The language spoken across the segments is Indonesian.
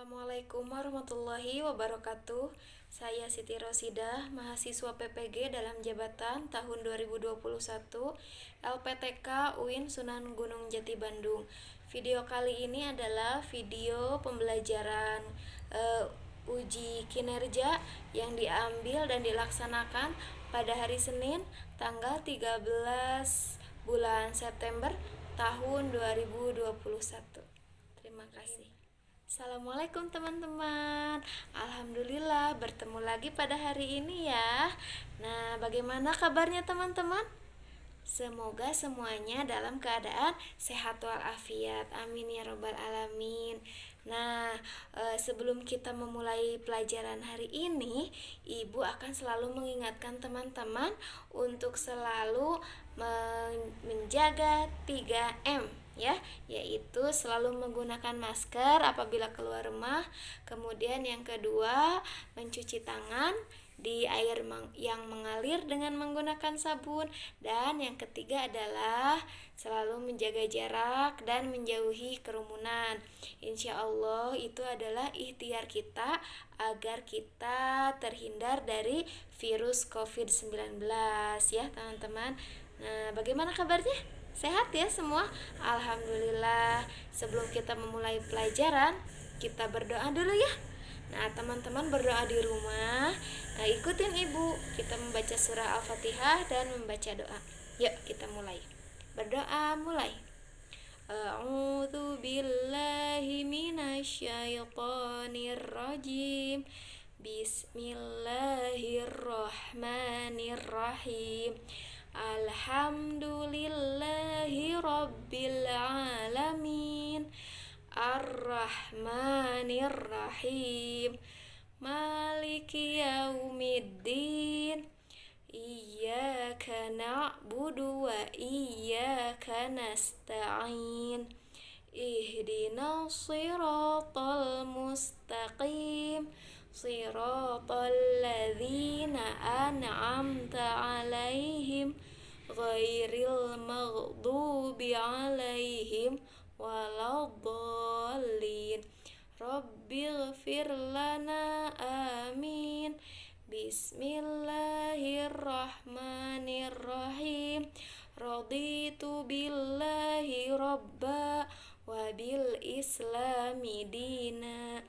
Assalamualaikum warahmatullahi wabarakatuh. Saya Siti Rosidah, mahasiswa PPG dalam jabatan tahun 2021 LPTK UIN Sunan Gunung Jati Bandung. Video kali ini adalah video pembelajaran uji kinerja yang diambil dan dilaksanakan pada hari Senin tanggal 13 bulan September tahun 2021. Terima kasih. Assalamualaikum teman-teman. Alhamdulillah bertemu lagi pada hari ini ya. Nah, bagaimana kabarnya teman-teman? Semoga semuanya dalam keadaan sehat walafiat. Amin ya robbal alamin. Nah, sebelum kita memulai pelajaran hari ini, Ibu akan selalu mengingatkan teman-teman untuk selalu menjaga 3M ya, yaitu selalu menggunakan masker apabila keluar rumah. Kemudian yang kedua, mencuci tangan di air yang mengalir dengan menggunakan sabun. Dan yang ketiga adalah selalu menjaga jarak dan menjauhi kerumunan. Insya Allah itu adalah ikhtiar kita agar kita terhindar dari virus COVID-19 ya teman-teman. Nah, bagaimana kabarnya? Sehat ya semua? Alhamdulillah. Sebelum kita memulai pelajaran, kita berdoa dulu ya. Nah, teman-teman berdoa di rumah. Nah, ikutin Ibu. Kita membaca surah Al-Fatihah dan membaca doa. Yuk, kita mulai. Berdoa mulai. A'udzu billahi minasyaitonir rajim. Bismillahirrahmanirrahim. Alhamdulillahi rabbil alamin. Ar-Rahmanir-Rahim. Maliki yaumiddin. Iyyaka na'budu wa iyyaka nasta'in. Ihdinas siratal mustaqim. Siratal ladzina an'amta 'alaihim ghairil maghdubi 'alaihim waladhdallin. Rabbighfir lana amin. Bismillahirrahmanirrahim. Raditu billahi rabba wa bil islami dina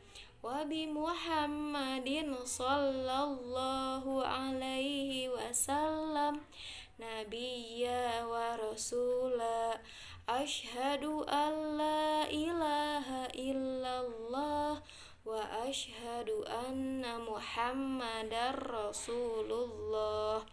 wa bi Muhammadin sallallahu alaihi wasallam nabiyya wa rasula. Asyhadu an la ilaha illallah wa asyhadu anna Muhammadar Rasulullah.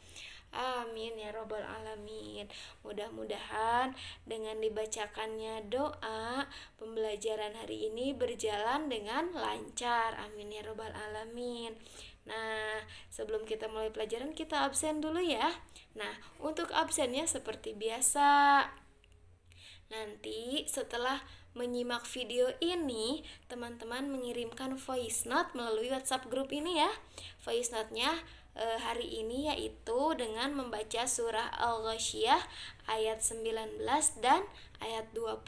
Amin ya robbal alamin. Mudah-mudahan dengan dibacakannya doa, pembelajaran hari ini berjalan dengan lancar. Amin ya robbal alamin. Nah, sebelum kita mulai pelajaran, kita absen dulu ya. Nah, untuk absennya seperti biasa. Nanti setelah menyimak video ini, teman-teman mengirimkan voice note melalui WhatsApp grup ini ya. Voice note-nya hari ini yaitu dengan membaca surah Al-Ghasyiyah ayat 19 dan ayat 20.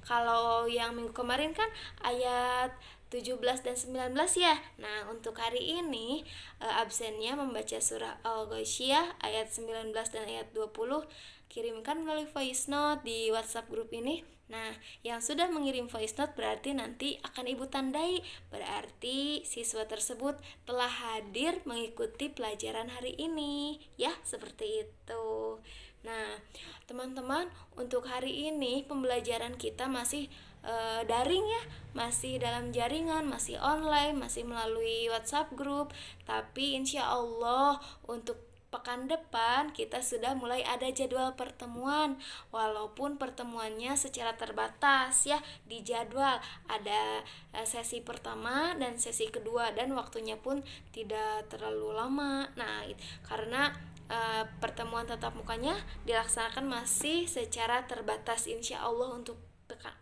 Kalau yang minggu kemarin kan ayat 17 dan 19 ya. Nah, untuk hari ini absennya membaca surah Al-Ghasyiyah ayat 19 dan ayat 20. Kirimkan melalui voice note di WhatsApp grup ini. Nah, yang sudah mengirim voice note berarti nanti akan Ibu tandai. Berarti siswa tersebut telah hadir mengikuti pelajaran hari ini. Ya, seperti itu. Nah, teman-teman, untuk hari ini pembelajaran kita masih daring ya, masih dalam jaringan, masih online, masih melalui WhatsApp group. Tapi insya Allah untuk pekan depan kita sudah mulai ada jadwal pertemuan, walaupun pertemuannya secara terbatas ya, di jadwal ada sesi pertama dan sesi kedua, dan waktunya pun tidak terlalu lama. Nah, karena pertemuan tatap mukanya dilaksanakan masih secara terbatas insya Allah untuk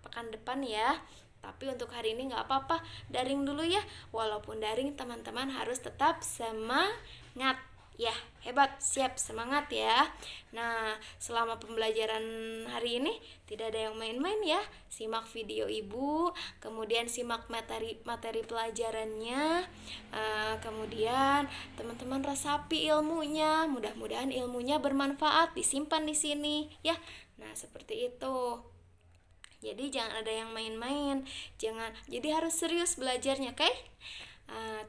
pekan depan ya. Tapi untuk hari ini nggak apa-apa, daring dulu ya. Walaupun daring, teman-teman harus tetap semangat Ya, hebat, siap, semangat ya. Nah, selama pembelajaran hari ini tidak ada yang main-main ya. Simak video ibu, kemudian simak materi pelajarannya. Kemudian teman-teman resapi ilmunya. Mudah-mudahan ilmunya bermanfaat, disimpan di sini ya. Nah, seperti itu. Jadi jangan ada yang main-main. Jadi harus serius belajarnya, oke?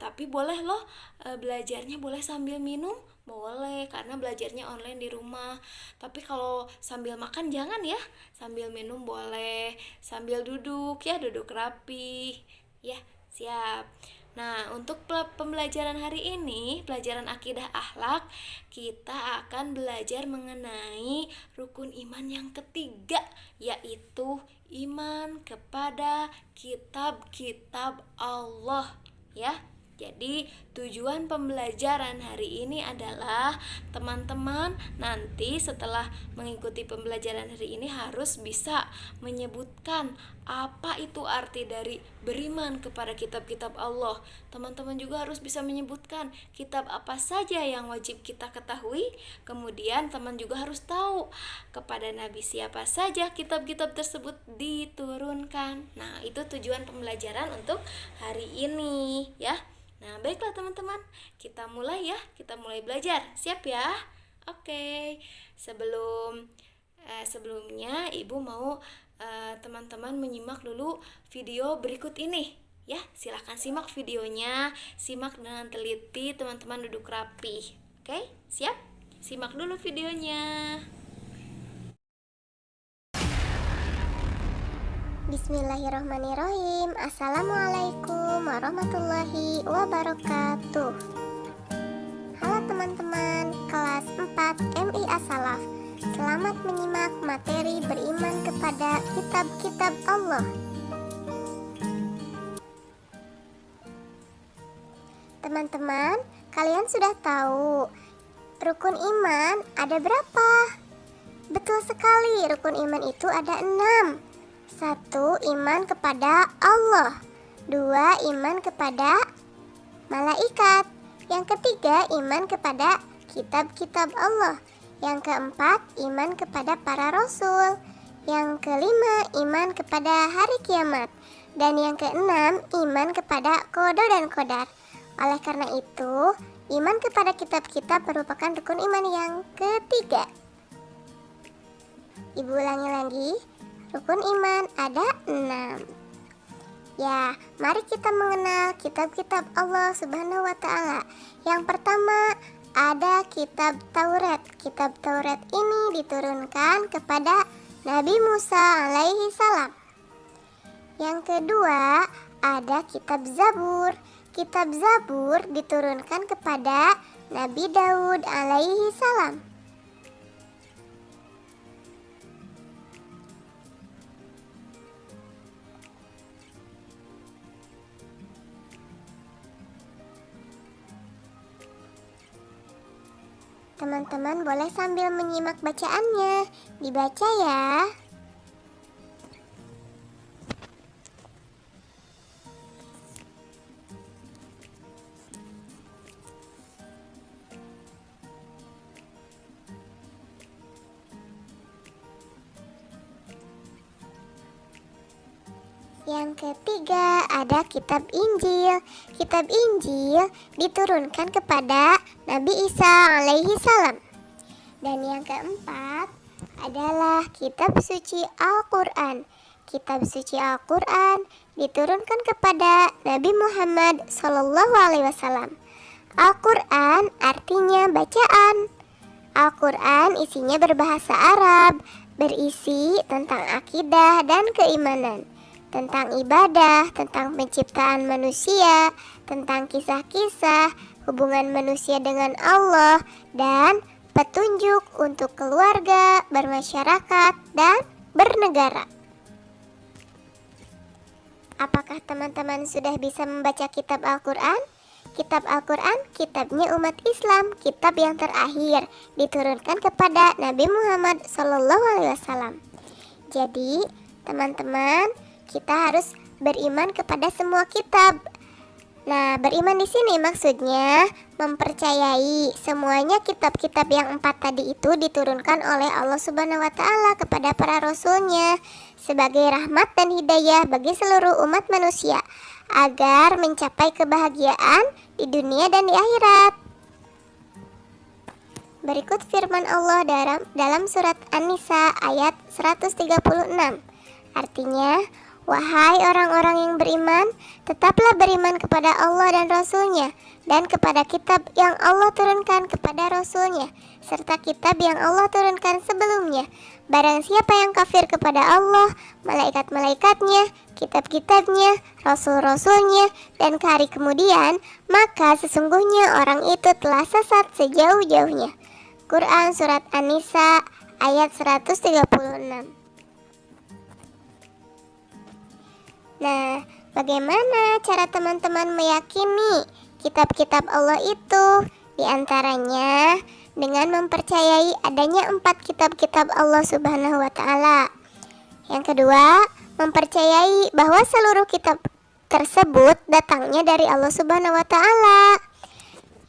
Tapi boleh loh, belajarnya boleh sambil minum, boleh, karena belajarnya online di rumah. Tapi kalau sambil makan jangan ya. Sambil minum boleh, sambil duduk ya, duduk rapi ya. Siap. Nah, untuk pembelajaran hari ini, pelajaran akidah akhlak, kita akan belajar mengenai rukun iman yang ketiga, yaitu iman kepada kitab-kitab Allah ya. Jadi tujuan pembelajaran hari ini adalah teman-teman nanti setelah mengikuti pembelajaran hari ini harus bisa menyebutkan apa itu arti dari beriman kepada kitab-kitab Allah. Teman-teman juga harus bisa menyebutkan kitab apa saja yang wajib kita ketahui. Kemudian teman juga harus tahu kepada nabi siapa saja kitab-kitab tersebut diturunkan. Nah, itu tujuan pembelajaran untuk hari ini ya. Nah, baiklah teman-teman, kita mulai ya, kita mulai belajar. Siap ya? Oke. Sebelumnya Ibu mau teman-teman menyimak dulu video berikut ini ya. Silahkan simak videonya, simak dengan teliti, teman-teman duduk rapi. Oke, siap? Simak dulu videonya. Bismillahirrahmanirrahim. Assalamualaikum warahmatullahi wabarakatuh. Halo teman-teman kelas 4 MI As-Salaf. Selamat menyimak materi beriman kepada kitab-kitab Allah. Teman-teman, kalian sudah tahu rukun iman ada berapa? Betul sekali, rukun iman itu ada 6. 1. Iman kepada Allah. 2. Iman kepada malaikat. Yang ketiga, iman kepada kitab-kitab Allah. Yang keempat, iman kepada para rasul. Yang kelima, iman kepada hari kiamat. Dan yang keenam, iman kepada qada dan qadar. Oleh karena itu, iman kepada kitab-kitab merupakan rukun iman yang ketiga. Ibu ulangi lagi. Rukun iman ada 6. Ya, mari kita mengenal kitab-kitab Allah Subhanahu wa Ta'ala. Yang pertama ada kitab Taurat. Kitab Taurat ini diturunkan kepada Nabi Musa alaihi salam. Yang kedua ada kitab Zabur. Kitab Zabur diturunkan kepada Nabi Daud alaihi salam. Teman-teman boleh sambil menyimak bacaannya. Dibaca ya. Yang ketiga ada kitab Injil. Kitab Injil diturunkan kepada Nabi Isa alaihi salam. Dan yang keempat adalah kitab suci Al-Quran. Kitab suci Al-Quran diturunkan kepada Nabi Muhammad sallallahu alaihi wasallam. Al-Quran artinya bacaan. Al-Quran isinya berbahasa Arab, berisi tentang akidah dan keimanan, tentang ibadah, tentang penciptaan manusia, tentang kisah-kisah, hubungan manusia dengan Allah, dan petunjuk untuk keluarga, bermasyarakat, dan bernegara. Apakah teman-teman sudah bisa membaca kitab Al-Quran? Kitab Al-Quran, kitabnya umat Islam, kitab yang terakhir, diturunkan kepada Nabi Muhammad SAW. Jadi, teman-teman, kita harus beriman kepada semua kitab. Nah, beriman di sini maksudnya mempercayai semuanya kitab-kitab yang 4 tadi itu diturunkan oleh Allah Subhanahu wa taala kepada para rasulnya sebagai rahmat dan hidayah bagi seluruh umat manusia agar mencapai kebahagiaan di dunia dan di akhirat. Berikut firman Allah dalam surat An-Nisa ayat 136. Artinya, wahai orang-orang yang beriman, tetaplah beriman kepada Allah dan Rasul-Nya, dan kepada kitab yang Allah turunkan kepada Rasul-Nya, serta kitab yang Allah turunkan sebelumnya. Barang siapa yang kafir kepada Allah, malaikat-malaikatnya, kitab-kitabnya, rasul-rasulnya, dan ke hari kemudian, maka sesungguhnya orang itu telah sesat sejauh-jauhnya. Quran Surat An-Nisa ayat 136. Nah, bagaimana cara teman-teman meyakini kitab-kitab Allah itu? Di antaranya dengan mempercayai adanya 4 kitab-kitab Allah Subhanahu wa taala. Yang kedua, mempercayai bahwa seluruh kitab tersebut datangnya dari Allah Subhanahu wa taala.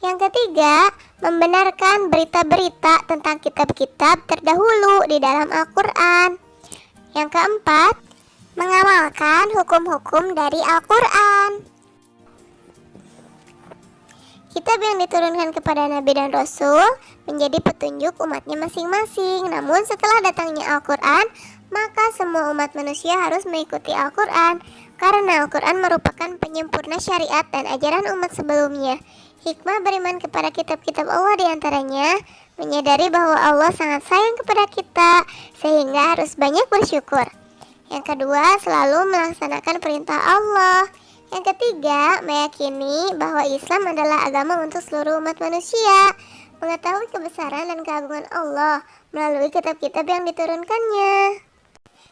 Yang ketiga, membenarkan berita-berita tentang kitab-kitab terdahulu di dalam Al-Qur'an. Yang keempat, mengamalkan hukum-hukum dari Al-Qur'an. Kitab yang diturunkan kepada Nabi dan Rasul menjadi petunjuk umatnya masing-masing. Namun setelah datangnya Al-Quran, maka semua umat manusia harus mengikuti Al-Quran, karena Al-Quran merupakan penyempurna syariat dan ajaran umat sebelumnya. Hikmah beriman kepada kitab-kitab Allah diantaranya menyadari bahwa Allah sangat sayang kepada kita, sehingga harus banyak bersyukur. Yang kedua, selalu melaksanakan perintah Allah. Yang ketiga, meyakini bahwa Islam adalah agama untuk seluruh umat manusia. Mengetahui kebesaran dan keagungan Allah melalui kitab-kitab yang diturunkannya.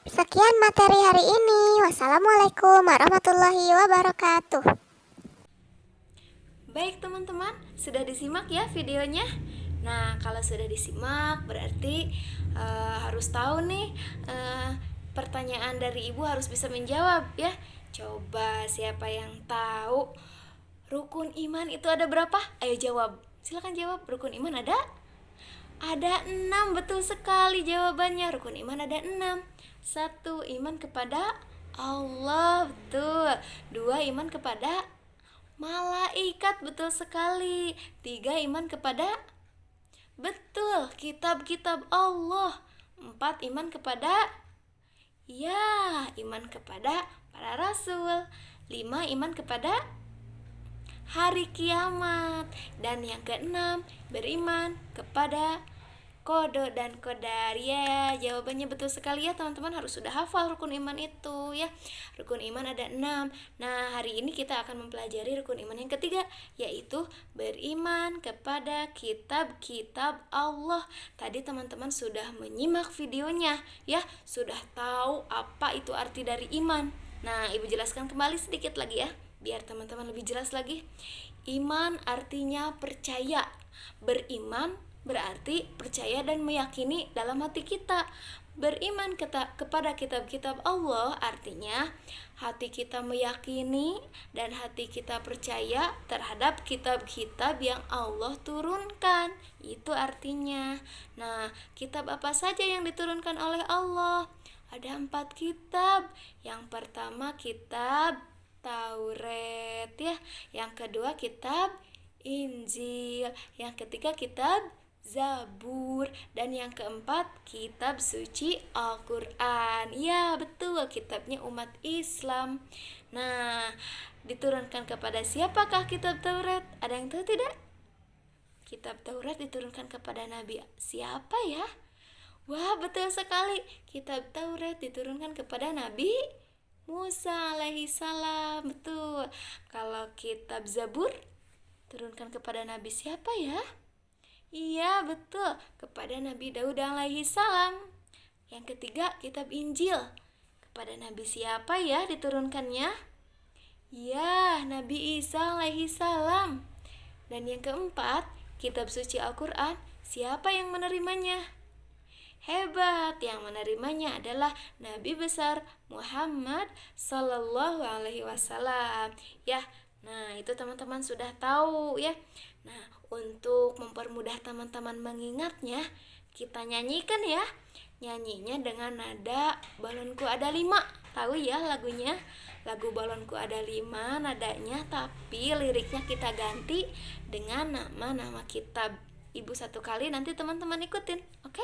Sekian materi hari ini. Wassalamualaikum warahmatullahi wabarakatuh. Baik teman-teman, sudah disimak ya videonya? Nah, kalau sudah disimak berarti harus tahu nih pertanyaan dari ibu harus bisa menjawab ya. Coba siapa yang tahu rukun iman itu ada berapa? Ayo jawab, silakan jawab. Rukun iman ada? Ada 6, betul sekali jawabannya. Rukun iman ada 6. 1, iman kepada Allah, betul. 2, iman kepada malaikat, betul sekali. 3, iman kepada, betul, kitab-kitab Allah. 4, iman kepada, ya, iman kepada para rasul. 5, iman kepada hari kiamat. Dan yang ke-6, beriman kepada qada dan qadar. Ya, jawabannya betul sekali ya teman-teman, harus sudah hafal rukun iman itu ya. Rukun iman ada 6. Nah, hari ini kita akan mempelajari rukun iman yang ketiga, yaitu beriman kepada kitab-kitab Allah. Tadi teman-teman sudah menyimak videonya ya, sudah tahu apa itu arti dari iman. Nah, ibu jelaskan kembali sedikit lagi ya, biar teman-teman lebih jelas lagi. Iman artinya percaya. Beriman berarti percaya dan meyakini dalam hati kita. Beriman kepada kitab-kitab Allah artinya hati kita meyakini dan hati kita percaya terhadap kitab-kitab yang Allah turunkan. Itu artinya. Nah, kitab apa saja yang diturunkan oleh Allah? Ada 4 kitab. Yang pertama kitab Taurat ya. Yang kedua kitab Injil. Yang ketiga kitab Zabur, dan yang keempat kitab suci Al-Quran. Ya, betul, kitabnya umat Islam. Nah, diturunkan kepada siapakah kitab Taurat? Ada yang tahu tidak? Kitab Taurat diturunkan kepada Nabi siapa ya? Wah, betul sekali, kitab Taurat diturunkan kepada Nabi Musa alaihi salam. Betul. Kalau kitab Zabur turunkan kepada Nabi siapa ya? Iya, betul, kepada Nabi Daud alaihi salam. Yang ketiga, kitab Injil. Kepada Nabi siapa ya diturunkannya? Ya, Nabi Isa alaihi salam. Dan yang keempat, kitab suci Al-Quran. Siapa yang menerimanya? Hebat, yang menerimanya adalah Nabi besar Muhammad sallallahu alaihi wasallam. Ya, Nah, itu teman-teman sudah tahu ya. Nah, untuk mempermudah teman-teman mengingatnya, kita nyanyikan ya. Nyanyinya dengan nada Balonku Ada 5. Tahu ya lagunya? Lagu Balonku Ada 5 nadanya, tapi liriknya kita ganti dengan nama-nama kitab. Ibu satu kali, nanti teman-teman ikutin, oke?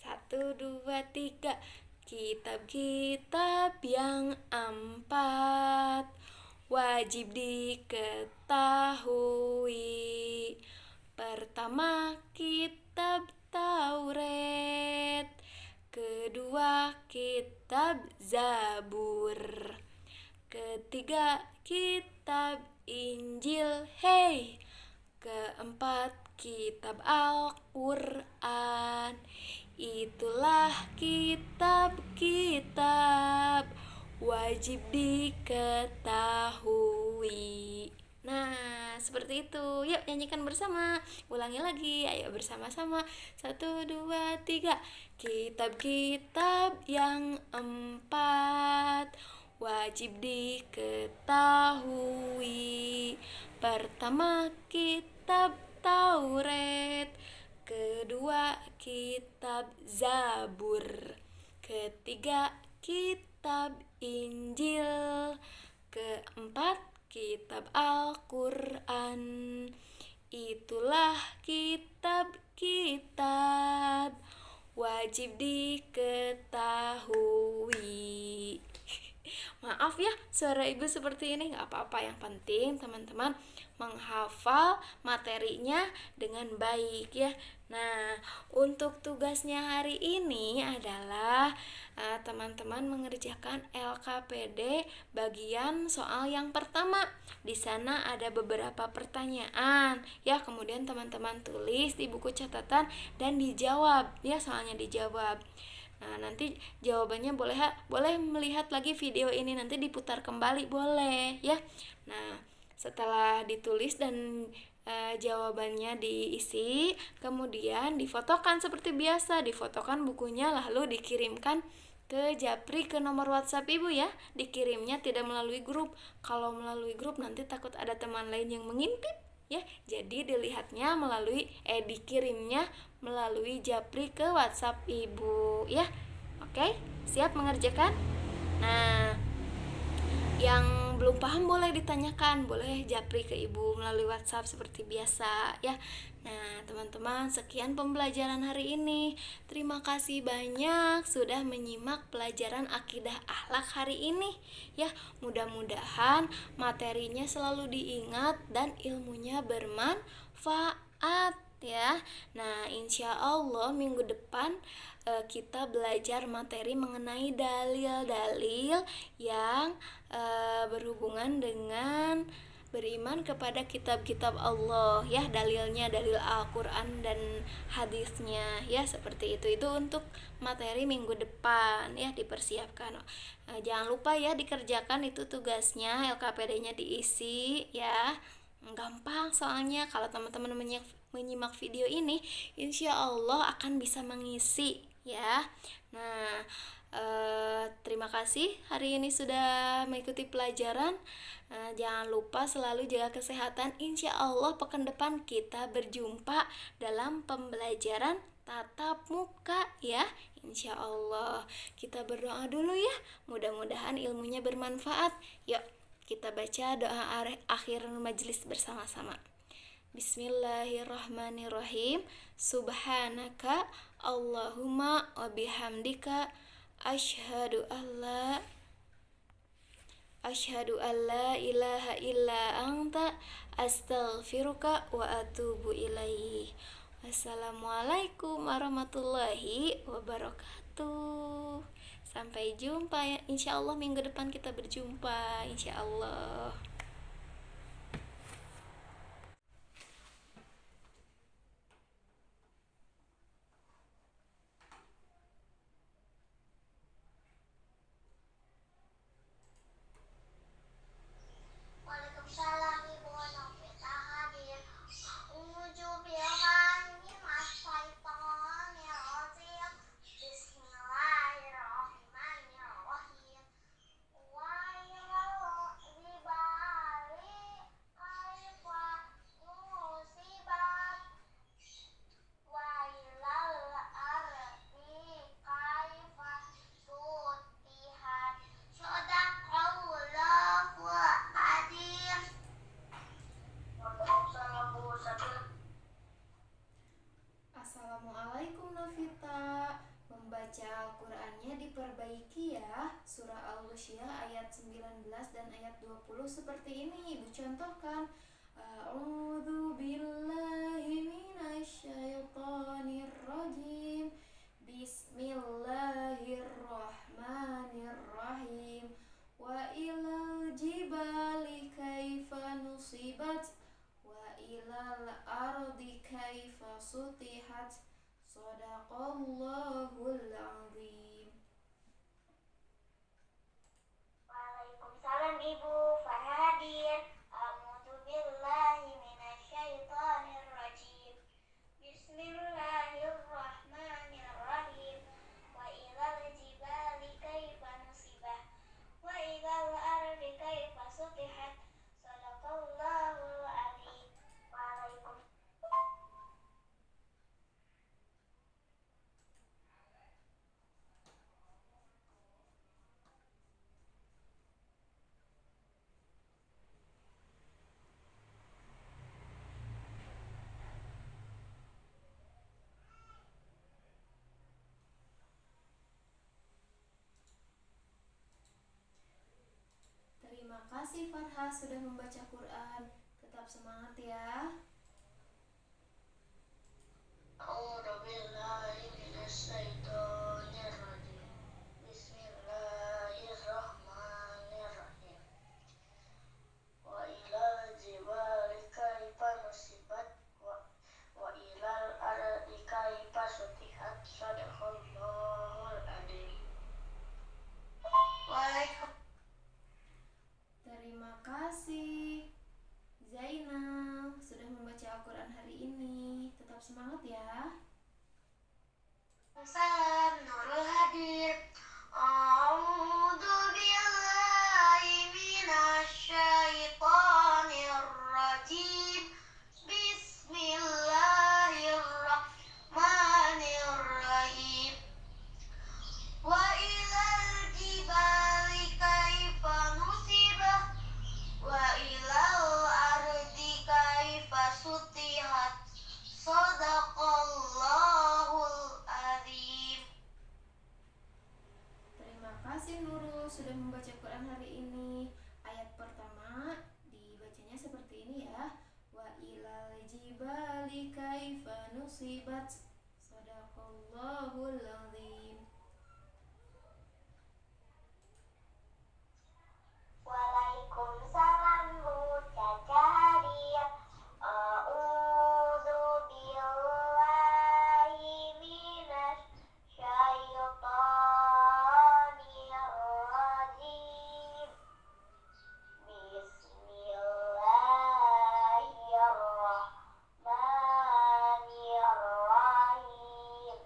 1, 2, 3. Kitab-kitab yang 4 wajib diketahui. Pertama, kitab Taurat. Kedua, kitab Zabur. Ketiga, kitab Injil. Hey. Keempat, kitab Al-Quran. Itulah kitab-kitab wajib diketahui. Nah, seperti itu. Yuk nyanyikan bersama. Ulangi lagi. Ayo bersama-sama. 1, 2, 3. Kitab-kitab yang 4 wajib diketahui. Pertama, kitab Taurat. Kedua, kitab Zabur. Ketiga, kitab Injil. Keempat, kitab Al-Quran. Itulah kitab-kitab wajib diketahui. Maaf ya, suara ibu seperti ini, nggak apa-apa. Yang penting teman-teman menghafal materinya dengan baik ya. Nah, untuk tugasnya hari ini adalah teman-teman mengerjakan LKPD bagian soal yang pertama. Di sana ada beberapa pertanyaan ya, kemudian teman-teman tulis di buku catatan dan dijawab ya, soalnya dijawab. Nah, nanti jawabannya boleh melihat lagi video ini, nanti diputar kembali boleh ya. Nah, setelah ditulis dan jawabannya diisi, kemudian difotokan seperti biasa, difotokan bukunya lalu dikirimkan ke Japri ke nomor WhatsApp ibu ya. Dikirimnya tidak melalui grup. Kalau melalui grup nanti takut ada teman lain yang mengintip ya. Jadi dilihatnya dikirimnya melalui Japri ke WhatsApp ibu ya. Oke, siap mengerjakan? Nah, yang belum paham boleh ditanyakan, boleh japri ke ibu melalui WhatsApp seperti biasa ya. Nah, teman-teman, sekian pembelajaran hari ini. Terima kasih banyak sudah menyimak pelajaran akidah akhlak hari ini ya. Mudah-mudahan materinya selalu diingat dan ilmunya bermanfaat ya. Nah, insya Allah minggu depan kita belajar materi mengenai dalil-dalil yang berhubungan dengan beriman kepada kitab-kitab Allah ya, dalilnya dalil Al-Quran dan hadisnya ya, seperti itu untuk materi minggu depan ya, dipersiapkan. Jangan lupa ya dikerjakan itu tugasnya, LKPD-nya diisi ya, gampang soalnya. Kalau teman-teman menyimak video ini, insya Allah akan bisa mengisi ya. Nah, terima kasih hari ini sudah mengikuti pelajaran. Jangan lupa selalu jaga kesehatan. Insya Allah pekan depan kita berjumpa dalam pembelajaran tatap muka ya. Insya Allah. Kita berdoa dulu ya, mudah-mudahan ilmunya bermanfaat. Yuk kita baca doa akhir majelis bersama-sama. Bismillahirrahmanirrahim. Subhanaka Allahumma wa bihamdika asyhadu an la ilaha illa anta astaghfiruka wa atubu ilaih. Wassalamualaikum warahmatullahi wabarakatuh. Sampai jumpa ya. Insya Allah minggu depan kita berjumpa. Insya Allah. ya. Surah Al-Ghasyiyah ayat 19 dan ayat 20 seperti ini. Ibu contohkan. A'udzu billahi minasyaitonir rajim. Bismillahirrahmanirrahim. Wa ilal jibali kaifa nusibat wa ilal ardi kaifa sutihat. Shadaqallahul azim. Waalaikumsalam Ibu Farah hadir. A'udzu billahi minasyaitonir rajim. Bismillahirrahmanirrahim. Wa ilal jibali kaifa nusibah wa ilal ardi kaifa sutihat. Shadaqallahul azim. Waalaikumsalam. Terima kasih Farha sudah membaca Quran. Tetap semangat ya. A'udzu billahi minasyaitonir rajim. Bismillahirrahmanirrahim. Wa ilal jibali kaifa nusibat wa ilal ardi kaifa sutihat. Shadaqallahul azim. Waalaikumsalam. Terima kasih Zainal sudah membaca Al-Quran hari ini. Tetap semangat ya. Nurul hadir. A'udzu billahi minasyaitonir rajim. Bismillahirrahmanirrahim. Wa ilal jibali kaifa nusibah wa ilal ardi kaifa sutihat. Shadaqallahul azim. Terima kasih Nurul sudah membaca Quran hari ini. Ayat pertama dibacanya seperti ini ya. Wa ilal jibali kaifa nusibat. Shadaqallahul azim. Waalaikumsalam Bu Caca hadir. A'udzu billahi minasyaitonir rajim. Bismillahirrahmanirrahim.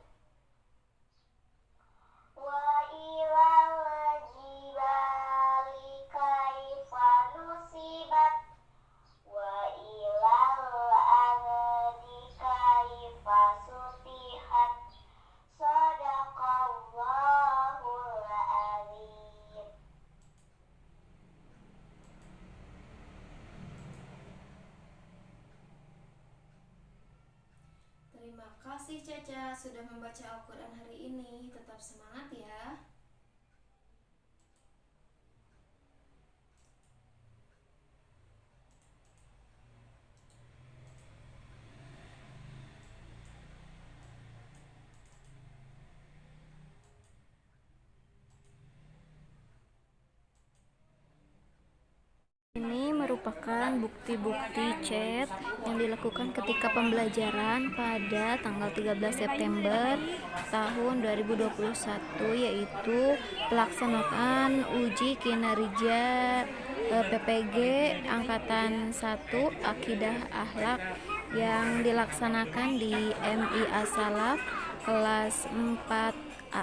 Wa ilal jibali kaifa nusibat wa ilal ardi kaifa sutihat. Shadaqallahul azim. Terima kasih Caca sudah membaca Al-Quran hari ini. Tetap semangat ya. Ini merupakan bukti-bukti chat yang dilakukan ketika pembelajaran pada tanggal 13 September tahun 2021, yaitu pelaksanaan uji kinerja PPG Angkatan 1 Akidah Akhlak yang dilaksanakan di MI As-Salaf kelas 4A.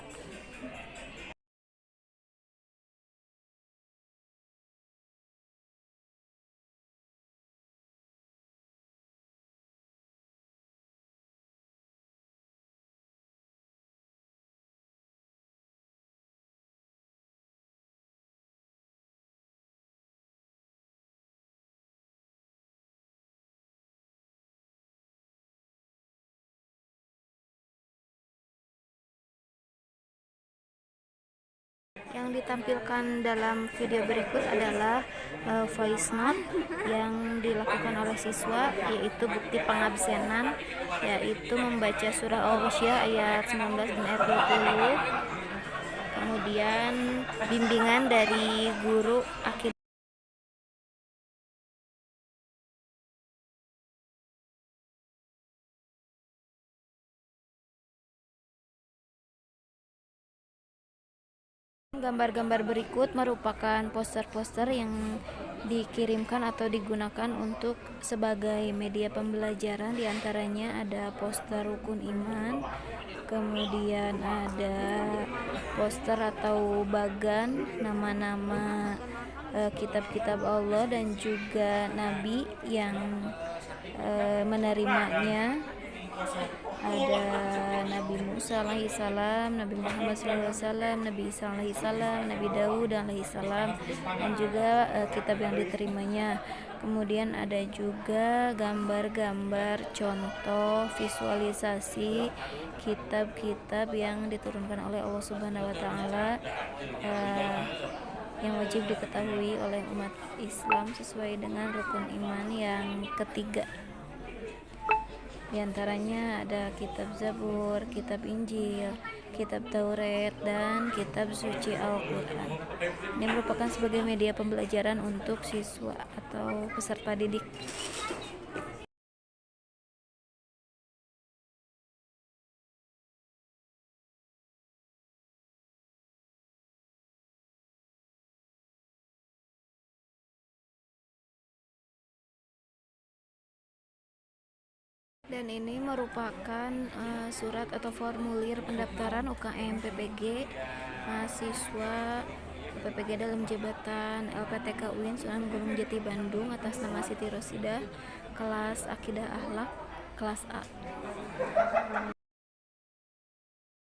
Yang ditampilkan dalam video berikut adalah voice note yang dilakukan oleh siswa, yaitu bukti pengabsenan, yaitu membaca surah Al-Ghasyiyah ayat 19 dan ayat 20. Kemudian bimbingan dari guru akidah. Gambar-gambar berikut merupakan poster-poster yang dikirimkan atau digunakan untuk sebagai media pembelajaran. Di antaranya ada poster rukun iman, kemudian ada poster atau bagan nama-nama kitab-kitab Allah dan juga nabi yang menerimanya. Ada Nabi Musa alaihissalam, Nabi Muhammad SAW, Nabi Isa alaihissalam, Nabi Daud alaihissalam, dan juga kitab yang diterimanya. Kemudian ada juga gambar-gambar contoh visualisasi kitab-kitab yang diturunkan oleh Allah Subhanahu wa Ta'ala, yang wajib diketahui oleh umat Islam sesuai dengan rukun iman yang ketiga. Di antaranya ada kitab Zabur, kitab Injil, kitab Taurat, dan kitab suci Al-Quran. Ini merupakan sebagai media pembelajaran untuk siswa atau peserta didik. Dan ini merupakan surat atau formulir pendaftaran UKM PPG mahasiswa PPG dalam jabatan LPTK UIN Sunan Gunung Jati Bandung atas nama Siti Rosidah, kelas Akidah Akhlak kelas A.